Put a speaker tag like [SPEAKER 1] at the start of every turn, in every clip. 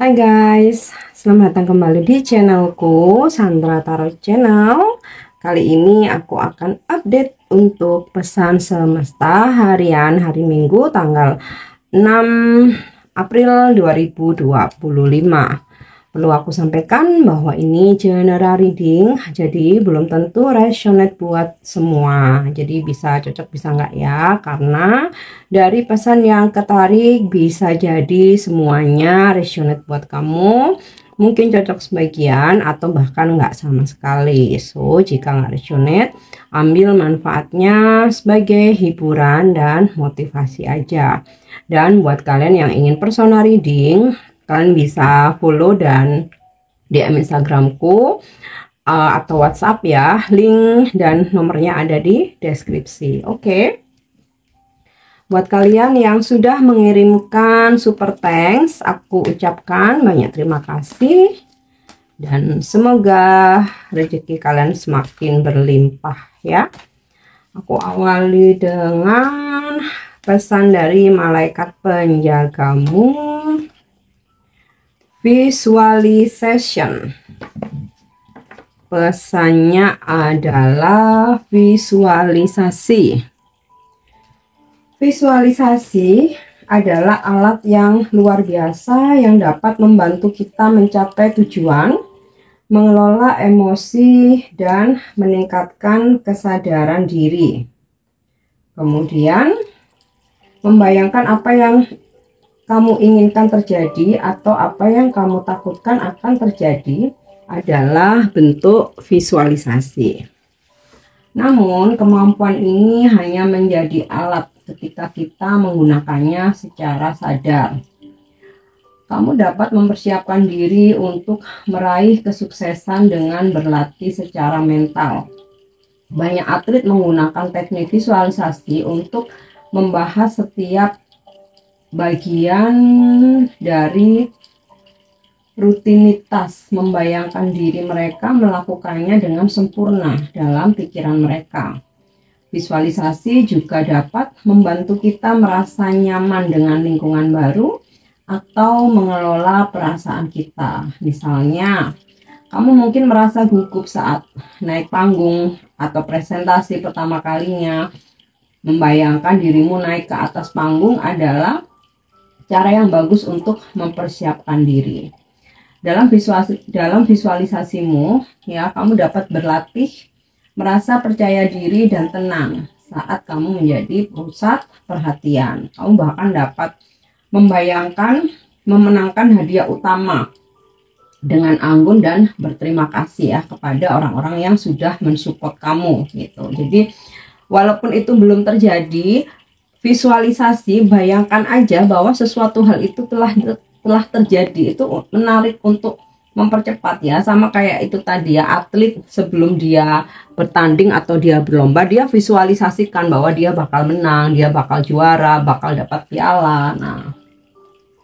[SPEAKER 1] Hai guys, selamat datang kembali di channelku Sandra Tarot Channel. Kali ini aku akan update untuk pesan semesta harian hari Minggu tanggal 6 April 2025. Perlu aku sampaikan bahwa ini general reading, jadi belum tentu resonate buat semua. Jadi bisa cocok bisa enggak ya, karena dari pesan yang ketarik bisa jadi semuanya resonate buat kamu. Mungkin cocok sebagian atau bahkan enggak sama sekali. So jika enggak resonate, ambil manfaatnya sebagai hiburan dan motivasi aja. Dan buat kalian yang ingin personal reading, kalian bisa follow dan DM Instagramku atau WhatsApp ya. Link dan nomornya ada di deskripsi. Oke. Buat kalian yang sudah mengirimkan super thanks, aku ucapkan banyak terima kasih. Dan semoga rezeki kalian semakin berlimpah ya. Aku awali dengan pesan dari malaikat penjagamu. Visualization. Pesannya adalah visualisasi. Visualisasi adalah alat yang luar biasa yang dapat membantu kita mencapai tujuan, mengelola emosi, dan meningkatkan kesadaran diri. Kemudian, membayangkan apa yang kamu inginkan terjadi atau apa yang kamu takutkan akan terjadi adalah bentuk visualisasi. Namun, kemampuan ini hanya menjadi alat ketika kita menggunakannya secara sadar. Kamu dapat mempersiapkan diri untuk meraih kesuksesan dengan berlatih secara mental. Banyak atlet menggunakan teknik visualisasi untuk membahas setiap bagian dari rutinitas, membayangkan diri mereka melakukannya dengan sempurna dalam pikiran mereka. Visualisasi juga dapat membantu kita merasa nyaman dengan lingkungan baru atau mengelola perasaan kita. Misalnya, kamu mungkin merasa gugup saat naik panggung atau presentasi pertama kalinya. Membayangkan dirimu naik ke atas panggung adalah cara yang bagus untuk mempersiapkan diri. Dalam visualisasimu, ya, kamu dapat berlatih merasa percaya diri dan tenang saat kamu menjadi pusat perhatian. Kamu bahkan dapat membayangkan memenangkan hadiah utama dengan anggun dan berterima kasih ya kepada orang-orang yang sudah mensupport kamu gitu. Jadi walaupun itu belum terjadi, visualisasi, bayangkan aja bahwa sesuatu hal itu telah terjadi. Itu menarik untuk mempercepat ya, sama kayak itu tadi ya, atlet sebelum dia bertanding atau dia berlomba, dia visualisasikan bahwa dia bakal menang, dia bakal juara, bakal dapat piala. Nah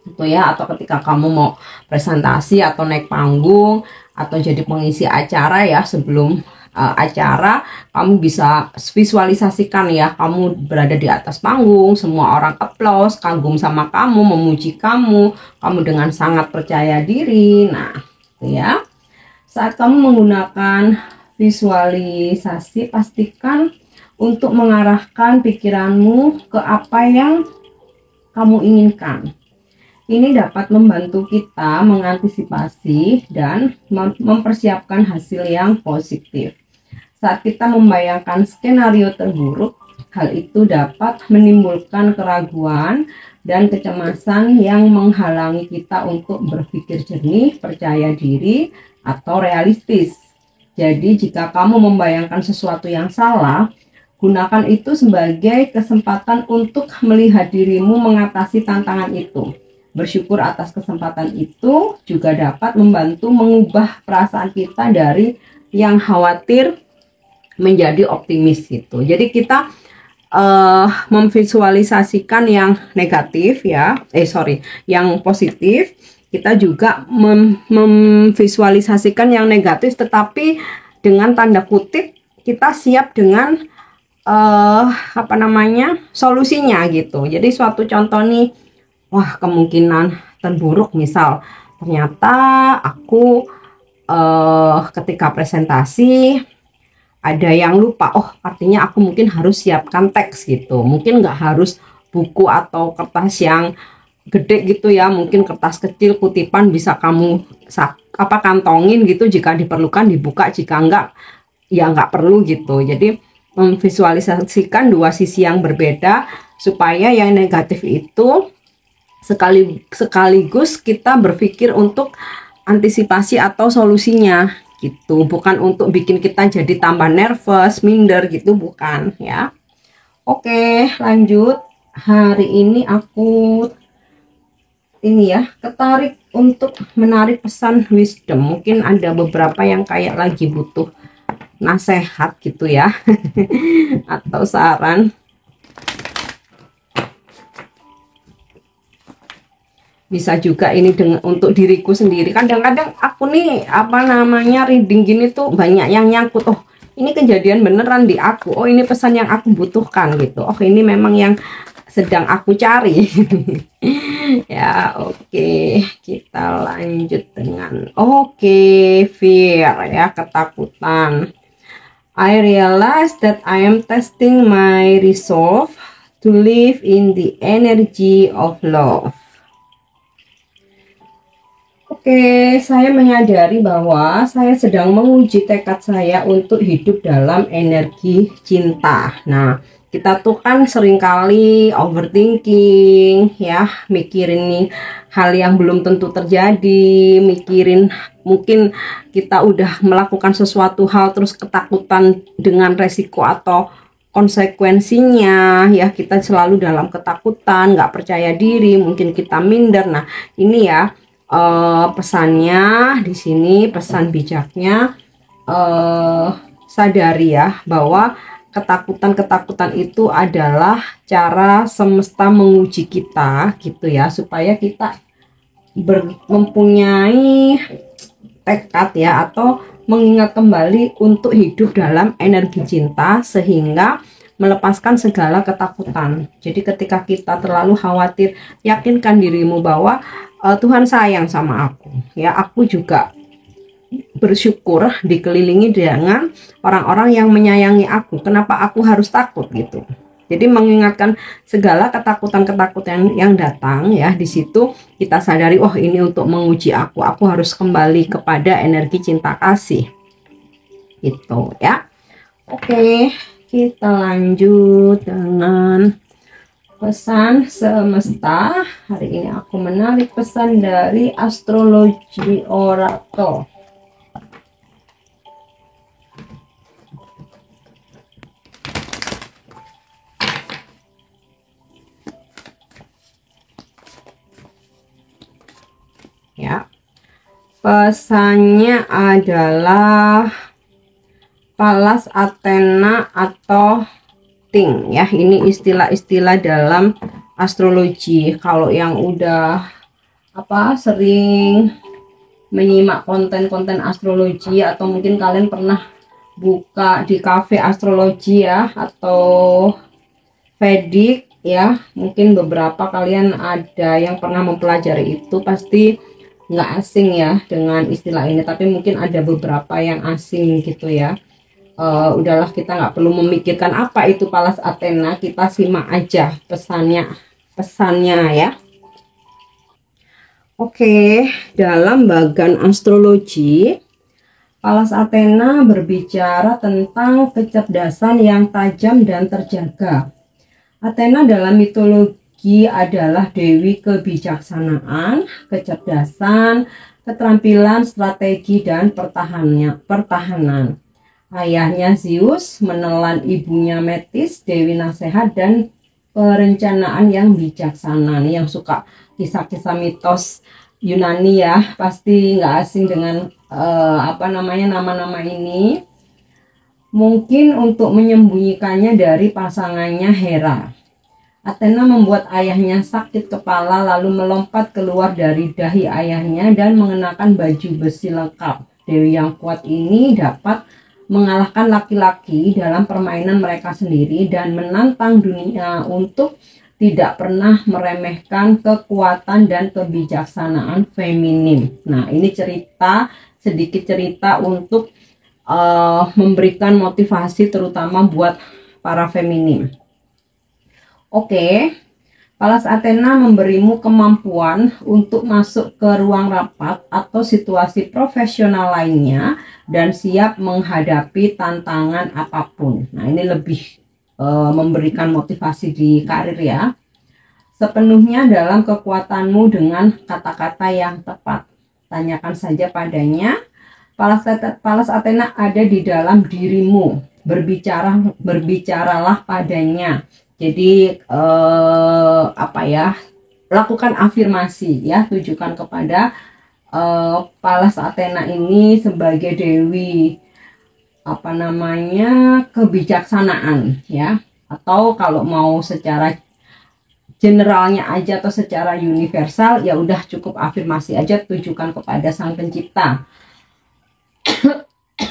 [SPEAKER 1] itu ya, atau ketika kamu mau presentasi atau naik panggung atau jadi pengisi acara ya, sebelum acara kamu bisa visualisasikan ya, kamu berada di atas panggung, semua orang aplaus, kagum sama kamu, memuji kamu dengan sangat percaya diri. Nah itu ya, saat kamu menggunakan visualisasi, pastikan untuk mengarahkan pikiranmu ke apa yang kamu inginkan. Ini dapat membantu kita mengantisipasi dan mempersiapkan hasil yang positif. Saat kita membayangkan skenario terburuk, hal itu dapat menimbulkan keraguan dan kecemasan yang menghalangi kita untuk berpikir jernih, percaya diri, atau realistis. Jadi jika kamu membayangkan sesuatu yang salah, gunakan itu sebagai kesempatan untuk melihat dirimu mengatasi tantangan itu. Bersyukur atas kesempatan itu juga dapat membantu mengubah perasaan kita dari yang khawatir menjadi optimis gitu. Jadi kita memvisualisasikan yang negatif ya, yang positif. Kita juga memvisualisasikan yang negatif, tetapi dengan tanda kutip kita siap dengan solusinya gitu. Jadi suatu contoh nih, wah kemungkinan terburuk misal ternyata aku ketika presentasi ada yang lupa, oh artinya aku mungkin harus siapkan teks gitu, mungkin nggak harus buku atau kertas yang gede gitu ya, mungkin kertas kecil kutipan bisa kamu kantongin gitu, jika diperlukan dibuka, jika enggak ya nggak perlu gitu. Jadi memvisualisasikan dua sisi yang berbeda supaya yang negatif itu sekaligus kita berpikir untuk antisipasi atau solusinya gitu, bukan untuk bikin kita jadi tambah nervous, minder gitu, bukan ya. Oke, lanjut. Hari ini aku ini ya, ketarik untuk menarik pesan wisdom. Mungkin ada beberapa yang kayak lagi butuh nasehat gitu ya atau saran. Bisa juga ini untuk diriku sendiri. Kadang-kadang aku nih reading gini tuh banyak yang nyangkut, oh ini kejadian beneran di aku, oh ini pesan yang aku butuhkan gitu, oh ini memang yang sedang aku cari. Ya oke, kita lanjut dengan fear ya, ketakutan. I realize that I am testing my resolve to live in the energy of love. Oke, saya menyadari bahwa saya sedang menguji tekad saya untuk hidup dalam energi cinta. Nah, kita tuh kan seringkali overthinking ya, mikirin nih hal yang belum tentu terjadi, mikirin mungkin kita udah melakukan sesuatu hal terus ketakutan dengan resiko atau konsekuensinya ya, kita selalu dalam ketakutan, nggak percaya diri, mungkin kita minder. Nah, ini ya pesannya di sini, pesan bijaknya, sadari ya bahwa ketakutan itu adalah cara semesta menguji kita gitu ya, supaya kita mempunyai tekad ya, atau mengingat kembali untuk hidup dalam energi cinta sehingga melepaskan segala ketakutan. Jadi ketika kita terlalu khawatir, yakinkan dirimu bahwa Tuhan sayang sama aku ya, aku juga bersyukur dikelilingi dengan orang-orang yang menyayangi aku, kenapa aku harus takut gitu. Jadi mengingatkan segala ketakutan-ketakutan yang datang ya, di situ kita sadari, oh ini untuk menguji aku harus kembali kepada energi cinta kasih gitu ya. Oke, kita lanjut dengan pesan semesta. Hari ini aku menarik pesan dari astrologi oracle. Ya, pesannya adalah Pallas Athena atau Ting ya. Ini istilah-istilah dalam astrologi. Kalau yang udah sering menyimak konten-konten astrologi, atau mungkin kalian pernah buka di cafe astrologi ya, atau Vedic ya, mungkin beberapa kalian ada yang pernah mempelajari itu, pasti nggak asing ya dengan istilah ini, tapi mungkin ada beberapa yang asing gitu ya. Udahlah, kita nggak perlu memikirkan apa itu Pallas Athena, kita simak aja pesannya ya. Oke, dalam bagan astrologi, Pallas Athena berbicara tentang kecerdasan yang tajam dan terjaga. Athena dalam mitologi adalah dewi kebijaksanaan, kecerdasan, keterampilan strategi, dan pertahanan. Ayahnya Zeus menelan ibunya Metis, dewi nasihat dan perencanaan yang bijaksana. Nih yang suka kisah-kisah mitos Yunani ya, pasti nggak asing dengan nama-nama ini. Mungkin untuk menyembunyikannya dari pasangannya Hera, Athena membuat ayahnya sakit kepala lalu melompat keluar dari dahi ayahnya dan mengenakan baju besi lengkap. Dewi yang kuat ini dapat mengalahkan laki-laki dalam permainan mereka sendiri dan menantang dunia untuk tidak pernah meremehkan kekuatan dan kebijaksanaan feminim. Nah, ini sedikit cerita untuk memberikan motivasi terutama buat para feminim. Oke. Pallas Athena memberimu kemampuan untuk masuk ke ruang rapat atau situasi profesional lainnya dan siap menghadapi tantangan apapun. Nah, ini lebih memberikan motivasi di karir ya. Sepenuhnya dalam kekuatanmu dengan kata-kata yang tepat. Tanyakan saja padanya. Pallas Athena ada di dalam dirimu. Berbicaralah padanya. Jadi lakukan afirmasi ya, tujukan kepada Pallas Athena ini sebagai dewi kebijaksanaan ya, atau kalau mau secara generalnya aja atau secara universal ya udah cukup afirmasi aja, tujukan kepada Sang Pencipta.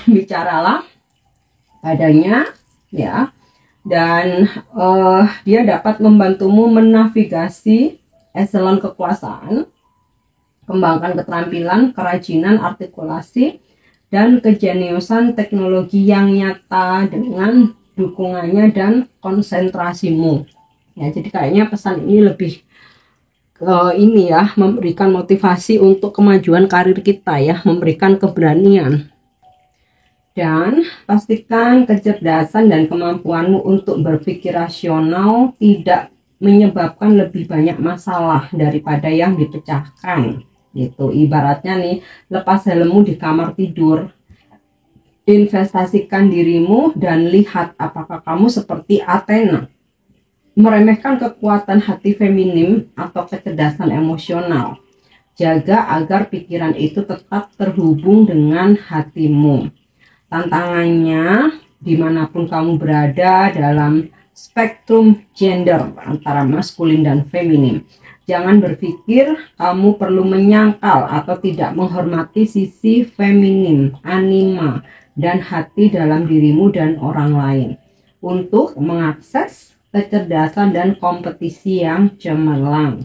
[SPEAKER 1] Bicaralah padanya ya. Dan dia dapat membantumu menavigasi eselon kekuasaan, kembangkan keterampilan, kerajinan, artikulasi, dan kejeniusan teknologi yang nyata dengan dukungannya dan konsentrasimu. Ya, jadi kayaknya pesan ini lebih memberikan motivasi untuk kemajuan karir kita ya, memberikan keberanian. Dan pastikan kecerdasan dan kemampuanmu untuk berpikir rasional tidak menyebabkan lebih banyak masalah daripada yang dipecahkan. Gitu. Ibaratnya nih, lepas helmmu di kamar tidur. Investasikan dirimu dan lihat apakah kamu seperti Athena. Meremehkan kekuatan hati feminim atau kecerdasan emosional. Jaga agar pikiran itu tetap terhubung dengan hatimu. Tantangannya, dimanapun kamu berada dalam spektrum gender antara maskulin dan feminim, jangan berpikir kamu perlu menyangkal atau tidak menghormati sisi feminim, anima, dan hati dalam dirimu dan orang lain untuk mengakses kecerdasan dan kompetisi yang cemerlang.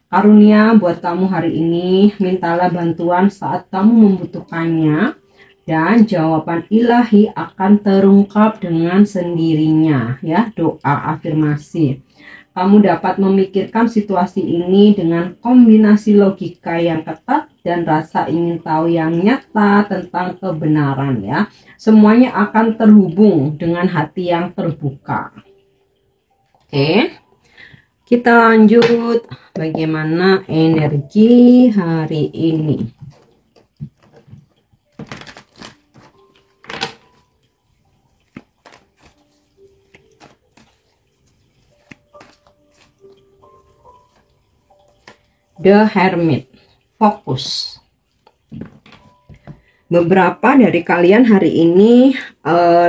[SPEAKER 1] Karunia buat kamu hari ini, mintalah bantuan saat kamu membutuhkannya, dan jawaban ilahi akan terungkap dengan sendirinya ya. Doa afirmasi. Kamu dapat memikirkan situasi ini dengan kombinasi logika yang ketat dan rasa ingin tahu yang nyata tentang kebenaran ya. Semuanya akan terhubung dengan hati yang terbuka. Oke. Kita lanjut bagaimana energi hari ini. The Hermit, fokus. Beberapa dari kalian hari ini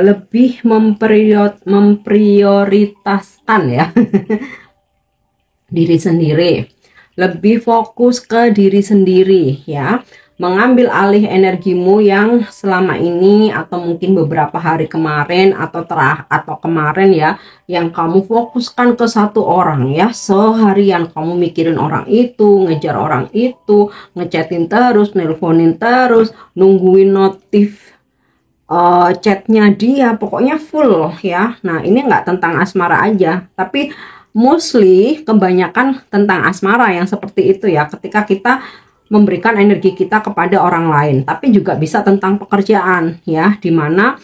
[SPEAKER 1] lebih memprioritaskan ya diri sendiri, lebih fokus ke diri sendiri ya, mengambil alih energimu yang selama ini atau mungkin beberapa hari kemarin atau kemarin ya, yang kamu fokuskan ke satu orang ya, seharian kamu mikirin orang itu, ngejar orang itu, ngechatin terus, nelponin terus, nungguin notif chatnya dia, pokoknya full ya. Nah, ini nggak tentang asmara aja, tapi mostly kebanyakan tentang asmara yang seperti itu ya, ketika kita memberikan energi kita kepada orang lain. Tapi juga bisa tentang pekerjaan ya, dimana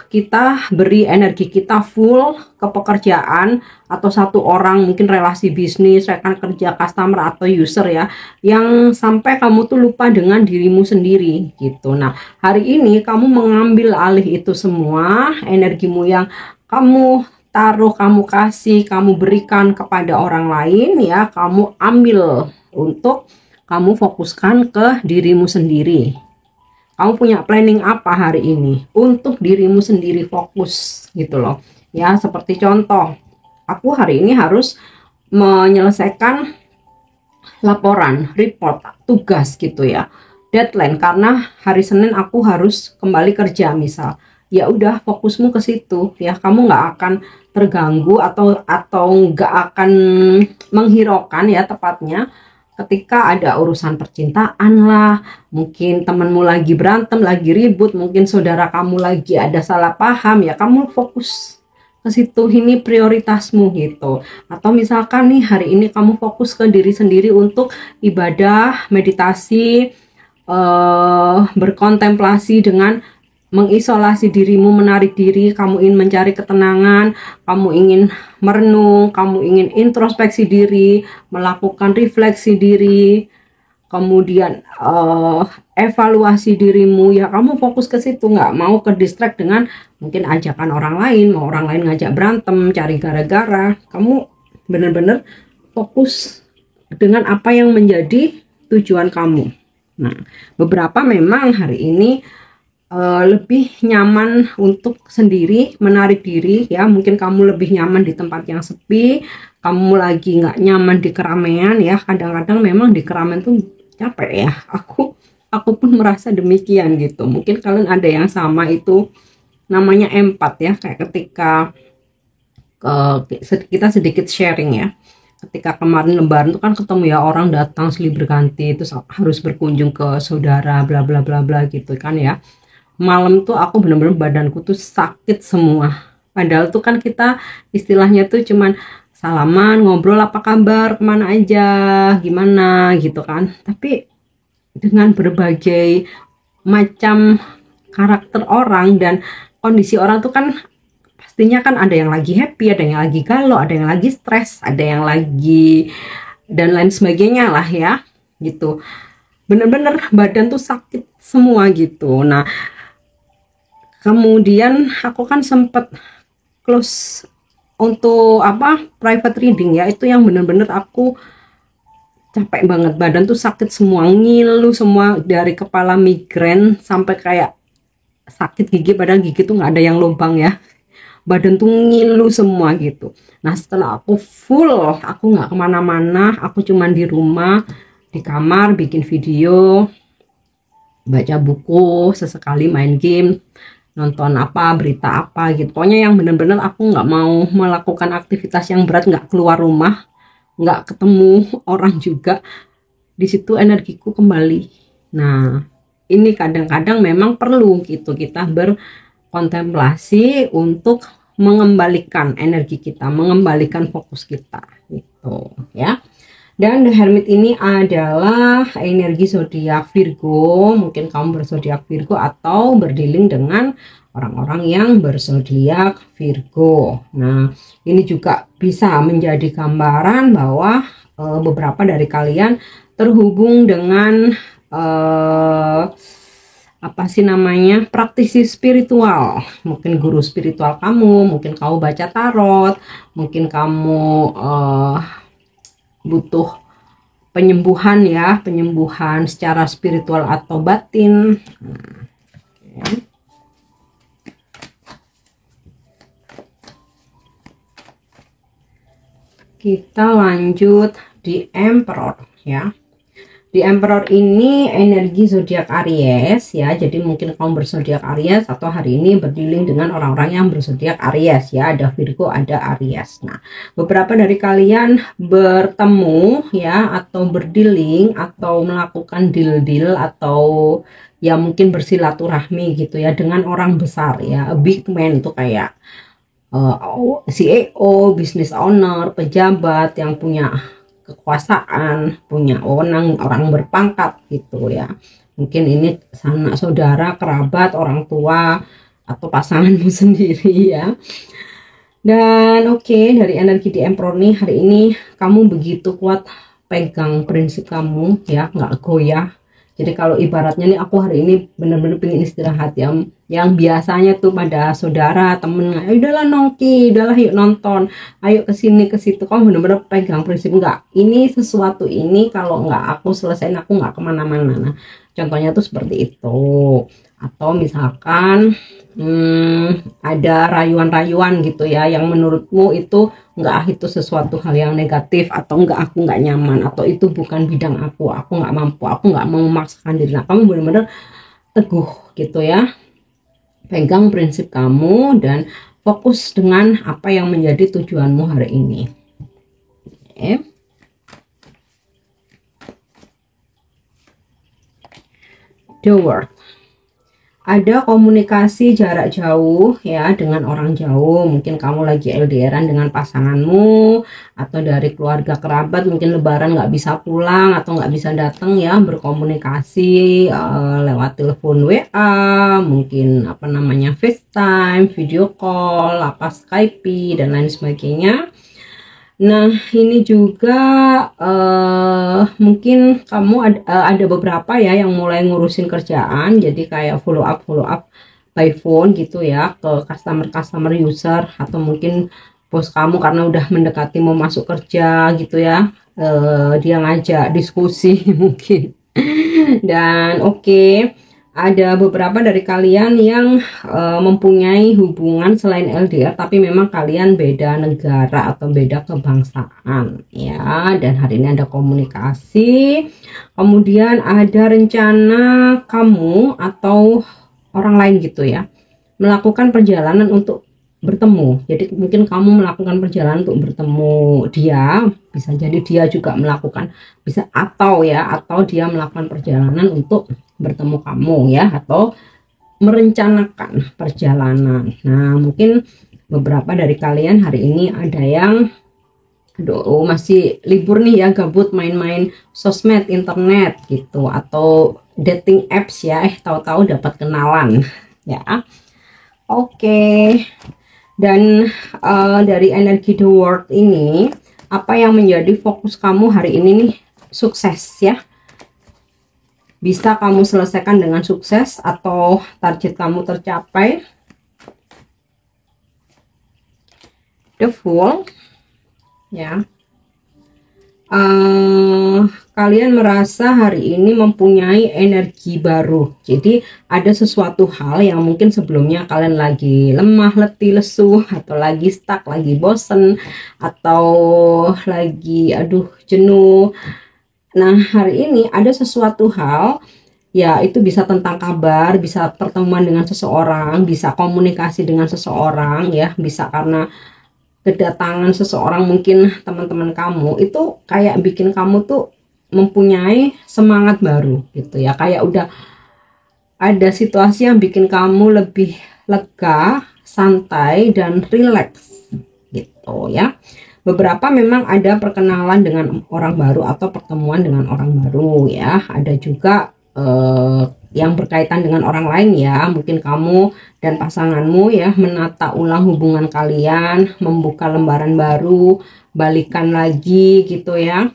[SPEAKER 1] kita beri energi kita full ke pekerjaan atau satu orang, mungkin relasi bisnis, rekan kerja, customer atau user ya, yang sampai kamu tuh lupa dengan dirimu sendiri gitu. Nah, hari ini kamu mengambil alih itu semua, energimu yang kamu taruh, kamu kasih, kamu berikan kepada orang lain ya, kamu ambil untuk kamu fokuskan ke dirimu sendiri. Kamu punya planning apa hari ini untuk dirimu sendiri, fokus gitu loh ya. Seperti contoh, aku hari ini harus menyelesaikan laporan, report, tugas gitu ya, deadline, karena hari Senin aku harus kembali kerja misal. ya udah fokusmu ke situ ya, kamu nggak akan terganggu atau nggak akan menghiraukan ya tepatnya ketika ada urusan percintaan lah, mungkin temenmu lagi berantem, lagi ribut, mungkin saudara kamu lagi ada salah paham, ya kamu fokus ke situ, ini prioritasmu gitu. Atau misalkan nih hari ini kamu fokus ke diri sendiri untuk ibadah, meditasi, berkontemplasi dengan mengisolasi dirimu, menarik diri, kamu ingin mencari ketenangan, kamu ingin merenung, kamu ingin introspeksi diri, melakukan refleksi diri, kemudian evaluasi dirimu, ya kamu fokus ke situ, nggak mau ke distract dengan mungkin ajakan orang lain, mau orang lain ngajak berantem, cari gara-gara. Kamu benar-benar fokus dengan apa yang menjadi tujuan kamu. Nah, beberapa memang hari ini lebih nyaman untuk sendiri, menarik diri ya, mungkin kamu lebih nyaman di tempat yang sepi, kamu lagi nggak nyaman di keramaian ya. Kadang-kadang memang di keramaian tuh capek ya, aku pun merasa demikian gitu. Mungkin kalian ada yang sama, itu namanya empat ya, kayak ketika kita sedikit sharing ya, ketika kemarin lebaran tuh kan ketemu ya, orang datang silih berganti, terus harus berkunjung ke saudara bla bla bla bla gitu kan ya. Malam tuh aku bener-bener badanku tuh sakit semua, padahal tuh kan kita istilahnya tuh cuman salaman, ngobrol apa kabar, kemana aja, gimana gitu kan. Tapi dengan berbagai macam karakter orang dan kondisi orang tuh kan pastinya kan ada yang lagi happy, ada yang lagi galau, ada yang lagi stres, ada yang lagi dan lain sebagainya lah ya gitu. Bener-bener badan tuh sakit semua gitu. Nah, kemudian aku kan sempet close untuk private reading ya, itu yang bener-bener aku capek banget, badan tuh sakit semua, ngilu semua, dari kepala migrain sampai kayak sakit gigi, padahal gigi tuh nggak ada yang lubang ya, badan tuh ngilu semua gitu. Nah, setelah aku full, aku nggak kemana-mana, aku cuman di rumah, di kamar, bikin video, baca buku, sesekali main game, nonton berita apa gitu. Pokoknya yang bener-bener aku nggak mau melakukan aktivitas yang berat, nggak keluar rumah, nggak ketemu orang juga. Di situ energiku kembali. Nah, ini kadang-kadang memang perlu gitu, kita berkontemplasi untuk mengembalikan energi kita, mengembalikan fokus kita gitu ya. Dan The Hermit ini adalah energi zodiak Virgo. Mungkin kamu berzodiak Virgo atau berdealing dengan orang-orang yang berzodiak Virgo. Nah, ini juga bisa menjadi gambaran bahwa beberapa dari kalian terhubung dengan praktisi spiritual. Mungkin guru spiritual kamu, mungkin kamu baca tarot, mungkin kamu butuh penyembuhan ya, penyembuhan secara spiritual atau batin. Kita lanjut di Emperor ya. Di Emperor ini energi zodiak Aries ya. Jadi mungkin kamu berzodiak Aries atau hari ini berdealing dengan orang-orang yang berzodiak Aries ya. Ada Virgo, ada Aries. Nah, beberapa dari kalian bertemu ya, atau berdealing atau melakukan deal-deal atau ya mungkin bersilaturahmi gitu ya dengan orang besar ya. A big man itu kayak CEO, business owner, pejabat yang punya kekuasaan, punya wewenang, orang berpangkat gitu ya. Mungkin ini sanak saudara, kerabat, orang tua, atau pasanganmu sendiri ya. Dan dari energi di Emperor nih, hari ini kamu begitu kuat pegang prinsip kamu ya, nggak goyah. Jadi kalau ibaratnya nih, aku hari ini bener-bener pengen istirahat ya, yang biasanya tuh pada saudara, temen, udahlah nongki, udahlah yuk nonton, ayo kesini ke situ, kamu bener-bener pegang prinsip, enggak, ini sesuatu ini kalau nggak aku selesaiin, aku nggak kemana-mana. Nah, contohnya tuh seperti itu. Atau misalkan ada rayuan-rayuan gitu ya, yang menurutmu itu itu sesuatu hal yang negatif, atau aku nggak nyaman, atau itu bukan bidang aku nggak mampu, aku nggak mau memaksakan diri. Nah, kamu benar-benar teguh gitu ya, Pegang prinsip kamu dan fokus dengan apa yang menjadi tujuanmu hari ini. Oke. The World. Ada komunikasi jarak jauh ya dengan orang jauh. Mungkin kamu lagi LDRan dengan pasanganmu, atau dari keluarga kerabat mungkin lebaran nggak bisa pulang atau nggak bisa datang ya, berkomunikasi lewat telepon WA, mungkin apa namanya FaceTime, video call, apa Skype dan lain sebagainya. Nah, ini juga mungkin kamu ada beberapa ya yang mulai ngurusin kerjaan, jadi kayak follow up by phone gitu ya ke customer user, atau mungkin bos kamu karena udah mendekati mau masuk kerja gitu ya, dia ngajak diskusi mungkin. Dan oke, ada beberapa dari kalian yang mempunyai hubungan selain LDR, tapi memang kalian beda negara atau beda kebangsaan ya. Dan hari ini ada komunikasi, kemudian ada rencana kamu atau orang lain gitu ya melakukan perjalanan untuk bertemu. Jadi mungkin kamu melakukan perjalanan untuk bertemu dia, bisa jadi dia juga melakukan, bisa atau dia melakukan perjalanan untuk bertemu kamu ya, atau merencanakan perjalanan. Nah, mungkin beberapa dari kalian hari ini ada yang masih libur nih ya, gabut main-main sosmed, internet gitu, atau dating apps ya, tahu-tahu dapat kenalan ya. Oke. Dan dari energi The World ini, apa yang menjadi fokus kamu hari ini nih? Sukses ya. Bisa kamu selesaikan dengan sukses atau target kamu tercapai. The Fool ya. Kalian merasa hari ini mempunyai energi baru. Jadi ada sesuatu hal yang mungkin sebelumnya kalian lagi lemah, letih, lesu, atau lagi stuck, lagi bosen, atau lagi jenuh. Nah, hari ini ada sesuatu hal, ya itu bisa tentang kabar, bisa pertemuan dengan seseorang, bisa komunikasi dengan seseorang ya, bisa karena kedatangan seseorang, mungkin teman-teman kamu, itu kayak bikin kamu tuh mempunyai semangat baru gitu ya, kayak udah ada situasi yang bikin kamu lebih lega, santai, dan rileks gitu ya. Beberapa memang ada perkenalan dengan orang baru atau pertemuan dengan orang baru ya, ada juga yang berkaitan dengan orang lain ya, mungkin kamu dan pasanganmu ya menata ulang hubungan kalian, membuka lembaran baru, balikan lagi gitu ya,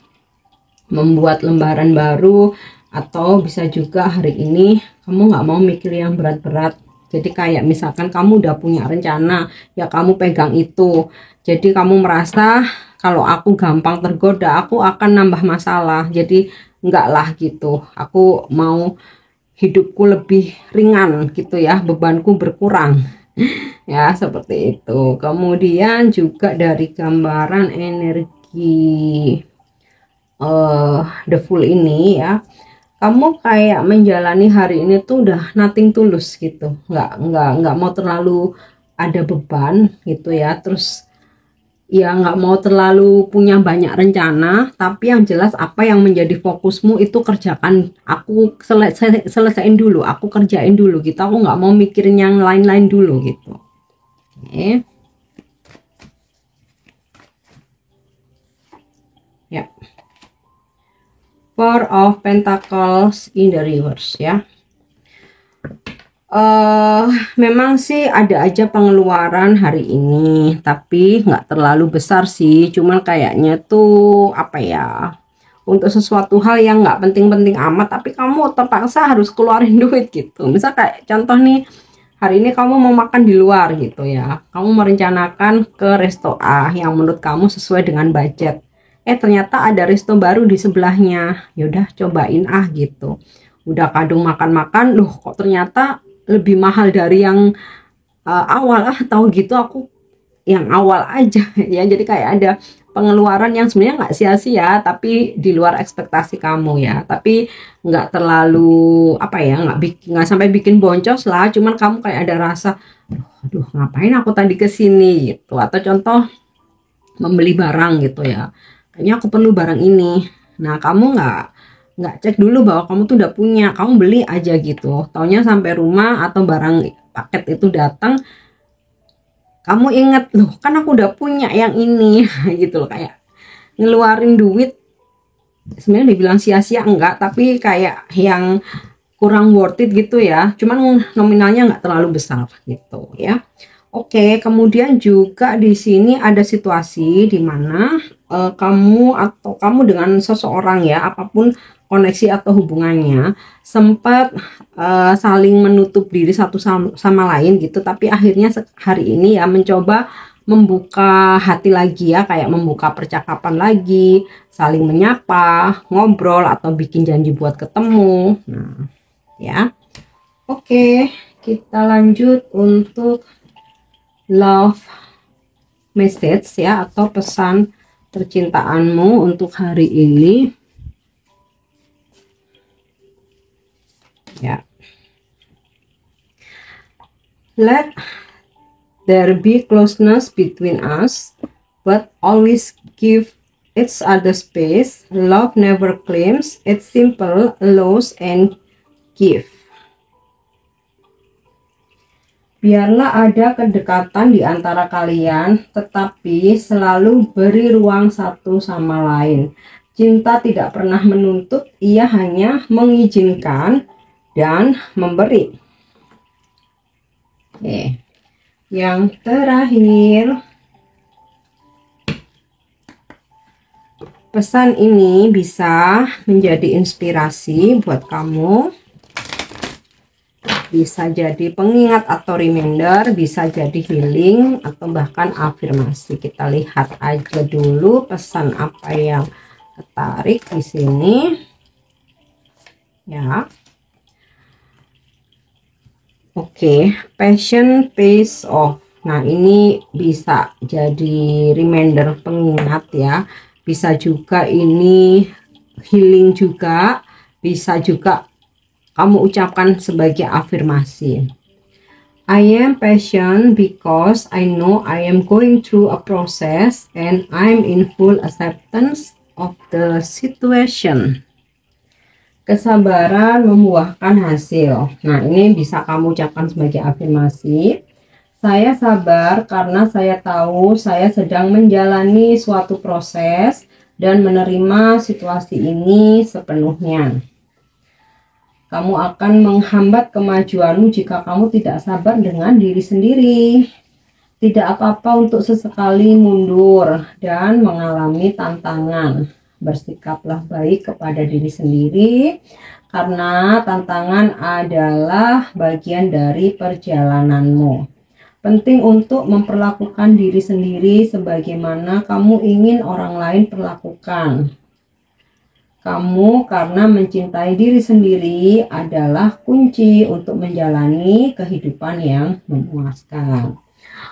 [SPEAKER 1] membuat lembaran baru. Atau bisa juga hari ini kamu nggak mau mikir yang berat-berat, jadi kayak misalkan kamu udah punya rencana ya, kamu pegang itu. Jadi kamu merasa kalau aku gampang tergoda, aku akan nambah masalah, jadi enggak lah gitu, aku mau hidupku lebih ringan gitu ya, bebanku berkurang ya, seperti itu. Kemudian juga dari gambaran energi The Fool ini ya, kamu kayak menjalani hari ini tuh udah nothing tulus gitu, nggak mau terlalu ada beban gitu ya, terus ya nggak mau terlalu punya banyak rencana, tapi yang jelas apa yang menjadi fokusmu itu kerjakan. Aku selesaiin dulu, aku kerjain dulu gitu, aku nggak mau mikirin yang lain-lain dulu gitu. Oke. Ya. Four of Pentacles in the reverse ya. Memang sih ada aja pengeluaran hari ini, tapi nggak terlalu besar sih, cuman kayaknya tuh apa ya, untuk sesuatu hal yang nggak penting-penting amat, tapi kamu terpaksa harus keluarin duit gitu. Misal kayak contoh nih, hari ini kamu mau makan di luar gitu ya, kamu merencanakan ke resto A yang menurut kamu sesuai dengan budget, ternyata ada resto baru di sebelahnya, yaudah cobain gitu. Udah kadung makan-makan, loh kok ternyata lebih mahal dari yang awal, tahu gitu aku yang awal aja ya. Jadi kayak ada pengeluaran yang sebenarnya nggak sia-sia tapi di luar ekspektasi kamu ya, tapi nggak terlalu apa ya, nggak sampai bikin boncos lah, cuman kamu kayak ada rasa aduh ngapain aku tadi kesini gitu. Atau contoh membeli barang gitu ya, kayaknya aku perlu barang ini, nah kamu nggak cek dulu bahwa kamu tuh udah punya, kamu beli aja gitu, taunya sampai rumah atau barang paket itu datang kamu inget loh kan aku udah punya yang ini gitu loh. Kayak ngeluarin duit sebenarnya dibilang sia-sia enggak, tapi kayak yang kurang worth it gitu ya, cuman nominalnya nggak terlalu besar gitu ya. Oke, kemudian juga di sini ada situasi di mana kamu dengan seseorang ya, apapun koneksi atau hubungannya, sempat saling menutup diri satu sama lain gitu, tapi akhirnya hari ini ya mencoba membuka hati lagi ya, kayak membuka percakapan lagi, saling menyapa, ngobrol atau bikin janji buat ketemu. Nah, ya. Oke, kita lanjut untuk love message ya, atau pesan percintaanmu untuk hari ini ya. Let there be closeness between us, but always give each other space. Love never claims, it's simple, allows and give. Biarlah ada kedekatan di antara kalian, tetapi selalu beri ruang satu sama lain. Cinta tidak pernah menuntut, ia hanya mengizinkan dan memberi. Oke. Yang terakhir, pesan ini bisa menjadi inspirasi buat kamu, bisa jadi pengingat atau reminder, bisa jadi healing, atau bahkan afirmasi. Kita lihat aja dulu pesan apa yang ketarik di sini ya. Oke, passion pays off. Nah, ini bisa jadi reminder, pengingat ya. Bisa juga ini healing juga, bisa juga kamu ucapkan sebagai afirmasi. I am patient because I know I am going through a process and I'm in full acceptance of the situation. Kesabaran membuahkan hasil. Nah, ini bisa kamu ucapkan sebagai afirmasi. Saya sabar karena saya tahu saya sedang menjalani suatu proses dan menerima situasi ini sepenuhnya. Kamu akan menghambat kemajuanmu jika kamu tidak sabar dengan diri sendiri. Tidak apa-apa untuk sesekali mundur dan mengalami tantangan. Bersikaplah baik kepada diri sendiri, karena tantangan adalah bagian dari perjalananmu. Penting untuk memperlakukan diri sendiri sebagaimana kamu ingin orang lain perlakukan. Kamu karena mencintai diri sendiri adalah kunci untuk menjalani kehidupan yang memuaskan.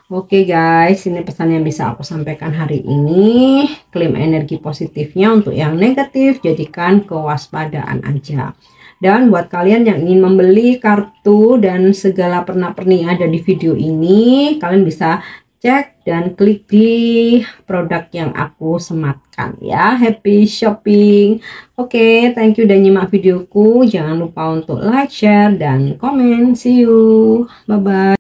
[SPEAKER 1] Oke guys, ini pesan yang bisa aku sampaikan hari ini. Klaim energi positifnya, untuk yang negatif jadikan kewaspadaan aja. Dan buat kalian yang ingin membeli kartu dan segala pernak-pernik ada di video ini, kalian bisa cek dan klik di produk yang aku sematkan ya. Happy shopping. Oke, thank you udah nyimak videoku. Jangan lupa untuk like, share, dan komen. See you. Bye bye.